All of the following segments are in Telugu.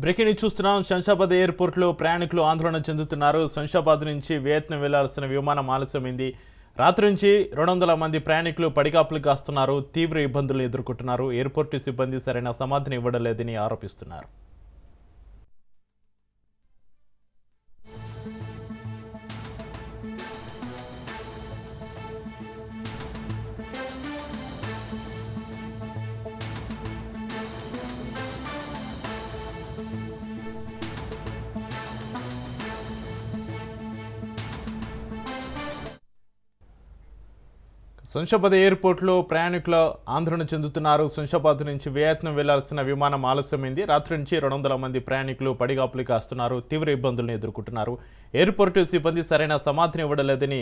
బ్రేకింగ్ న్యూస్ చూస్తున్నాం. శంషాబాద్ ఎయిర్పోర్ట్లో ప్రయాణికులు ఆందోళన చెందుతున్నారు. శంషాబాద్ నుంచి వియత్నాం వెళ్లాల్సిన విమానం ఆలస్యమైంది. రాత్రి నుంచి 200 మంది ప్రయాణికులు పడిగాపులు కాస్తున్నారు. తీవ్ర ఇబ్బందులు ఎదుర్కొంటున్నారు. ఎయిర్పోర్టు సిబ్బంది సరైన సమాధానం ఇవ్వడం లేదని ఆరోపిస్తున్నారు. శంషాబాద్ ఎయిర్పోర్ట్లో ప్రయాణికులు ఆందోళన చెందుతున్నారు. శంషాబాద్ నుంచి వియత్నాం వెళ్లాల్సిన విమానం ఆలస్యమైంది. రాత్రి నుంచి 200 మంది ప్రయాణికులు పడిగాపులు కాస్తున్నారు. తీవ్ర ఇబ్బందులను ఎదుర్కొంటున్నారు. ఎయిర్పోర్టు సిబ్బంది సరైన సమాధానం ఇవ్వడం లేదని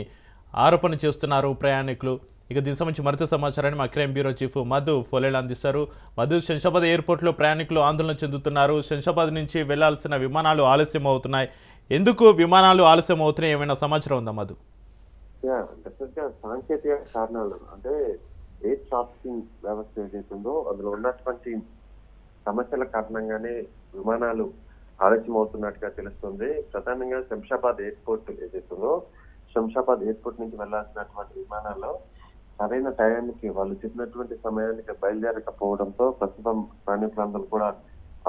ఆరోపణ చేస్తున్నారు ప్రయాణికులు. ఇక దీనికి సంబంధించి మరింత సమాచారాన్ని మా క్రైమ్ బ్యూరో చీఫ్ మధు ఫోలేలా అందిస్తారు. మధు, శంషాబాద్ ఎయిర్పోర్ట్లో ప్రయాణికులు ఆందోళన చెందుతున్నారు. శంషాబాద్ నుంచి వెళ్లాల్సిన విమానాలు ఆలస్యం అవుతున్నాయి. ఎందుకు విమానాలు ఆలస్యం అవుతున్నాయి? ఏమైనా సమాచారం ఉందా మధు? సాంకేతిక కారణాలు అంటే ఎయిర్ ట్రాఫికింగ్ వ్యవస్థ ఏదైతుందో అందులో ఉన్నటువంటి సమస్యల కారణంగానే విమానాలు ఆలస్యం అవుతున్నట్టుగా తెలుస్తుంది. ప్రధానంగా శంషాబాద్ ఎయిర్పోర్ట్ ఏదైతుందో శంషాబాద్ ఎయిర్పోర్ట్ నుంచి వెళ్లాల్సినటువంటి విమానాల్లో సరైన టయానికి వాళ్ళు చెప్పినటువంటి సమయానికి బయలుదేరకపోవడంతో ప్రస్తుతం ప్రయాణికులందరూ కూడా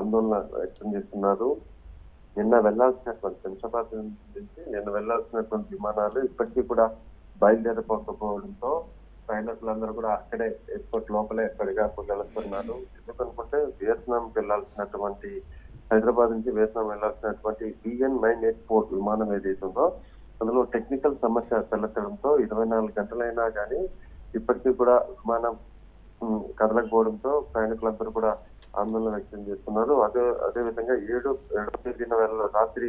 ఆందోళన వ్యక్తం చేస్తున్నారు. నిన్న వెళ్లాల్సినటువంటి శంషాబాద్ నుంచి నిన్న వెళ్లాల్సినటువంటి విమానాలు ఇప్పటికీ కూడా బయలుదేరకపోవడంతో ప్రయాణికులందరూ కూడా అక్కడే ఎయిర్పోర్ట్ లోపలే పడిగాపులు వెళ్తున్నారు. ఎందుకనుకుంటే వియత్నాంకి వెళ్లాల్సినటువంటి హైదరాబాద్ నుంచి వియత్నాం వెళ్లాల్సినటువంటి VN984 విమానం ఏదైతుందో అందులో టెక్నికల్ సమస్య తలెత్తడంతో 24 గంటలైనా కానీ ఇప్పటికీ కూడా విమానం కదలకపోవడంతో ప్రయాణికులందరూ కూడా ఆందోళన వ్యక్తం చేస్తున్నారు. అదేవిధంగా 7వ తేదీన రాత్రి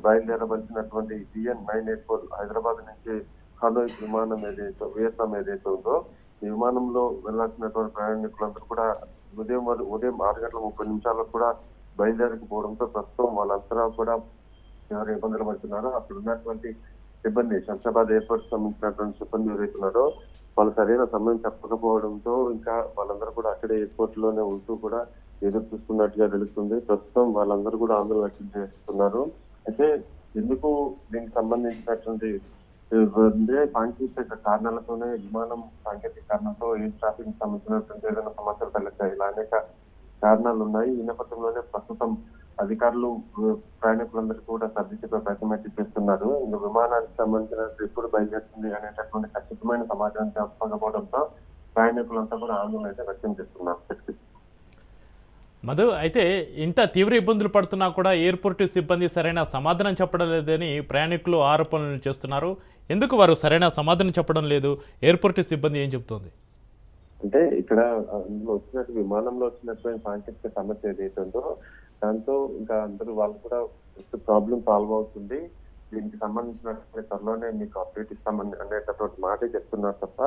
బయలుదేరవలసినటువంటి VN984 హైదరాబాద్ నుంచి హనోయ్ విమానం ఏదైతే వియత్నాం ఏదైతే ఉందో ఈ విమానంలో వెళ్లాల్సినటువంటి ప్రయాణికులందరూ కూడా ఉదయం 6:30 కూడా బయలుదేరకపోవడంతో ప్రస్తుతం వాళ్ళంతా కూడా ఎవరు ఇబ్బందులు పడుతున్నారో అక్కడ ఉన్నటువంటి సిబ్బంది శంషాబాద్ ఎయిర్పోర్ట్ సంబంధించినటువంటి సిబ్బంది ఎవరైతున్నారో వాళ్ళు సరైన సమయం చెప్పకపోవడంతో ఇంకా వాళ్ళందరూ కూడా అక్కడే ఎయిర్పోర్ట్ లోనే ఉంటూ కూడా ఎదురు చూస్తున్నట్టుగా తెలుస్తుంది. ప్రస్తుతం వాళ్ళందరూ కూడా ఆందోళన వ్యక్తం చేస్తున్నారు. అయితే ఎందుకు దీనికి సంబంధించినటువంటి సాంకేతిక కారణాలతోనే విమానం సాంకేతిక కారణంతో ఎయిర్ ట్రాఫిక్ సంబంధించినటువంటి ఏదైనా సమస్యలు తలెత్తాయి. ఇలా అనేక కారణాలు ఉన్నాయి. ఈ నేపథ్యంలోనే ప్రస్తుతం అధికారులు ప్రయాణికులందరికీ కూడా సర్దించే ప్రయత్నం చేస్తున్నారు. ఇంకా విమానానికి సంబంధించిన ఎప్పుడు బయలుదేరుతుంది అనేటటువంటి ఖచ్చితమైన సమాచారం చెప్పకపోవడంతో ప్రయాణికులంతా కూడా ఆందోళన అయితే వ్యక్తం చేస్తున్నారు. మధు, అయితే ఇంత తీవ్ర ఇబ్బందులు పడుతున్నా కూడా ఎయిర్పోర్టు సిబ్బంది సరైన సమాధానం చెప్పడం లేదని ప్రయాణికులు ఆరోపణలు చేస్తున్నారు. ఎందుకు వారు సరైన సమాధానం చెప్పడం లేదు? ఎయిర్పోర్టు సిబ్బంది ఏం చెబుతోంది? అంటే ఇక్కడ అందులో వచ్చినట్టు విమానంలో వచ్చినటువంటి సాంకేతిక సమస్య ఏదైతుందో దాంతో ఇంకా అందరూ వాళ్ళు కూడా ప్రాబ్లం సాల్వ్ అవుతుంది, దీనికి సంబంధించినటువంటి త్వరలోనే మీకు అప్డేట్ ఇస్తామని అనేటటువంటి మాటే చెప్తున్నారు తప్ప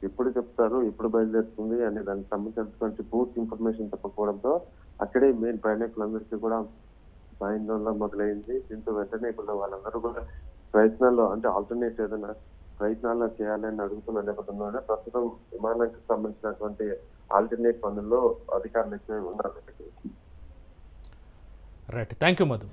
ఎప్పుడు చెప్తారు, ఎప్పుడు బయలుదేరుతుంది అనే దానికి సంబంధించినటువంటి పూర్తి ఇన్ఫర్మేషన్ చెప్పకపోవడంతో అక్కడే మెయిన్ ప్రయాణికులందరికీ కూడా ఆందోళన మొదలైంది. దీంతో వెంటనే ఇప్పుడు వాళ్ళందరూ కూడా ప్రయత్నాల్లో అంటే ఆల్టర్నేట్ ఏదైనా ప్రయత్నాలు చేయాలని అడుగుతున్న నేపథ్యంలోనే ప్రస్తుతం విమానానికి సంబంధించినటువంటి ఆల్టర్నేట్ పనుల్లో అధికారులు ఎక్కువ ఉన్నారు. Right, thank you Madhu.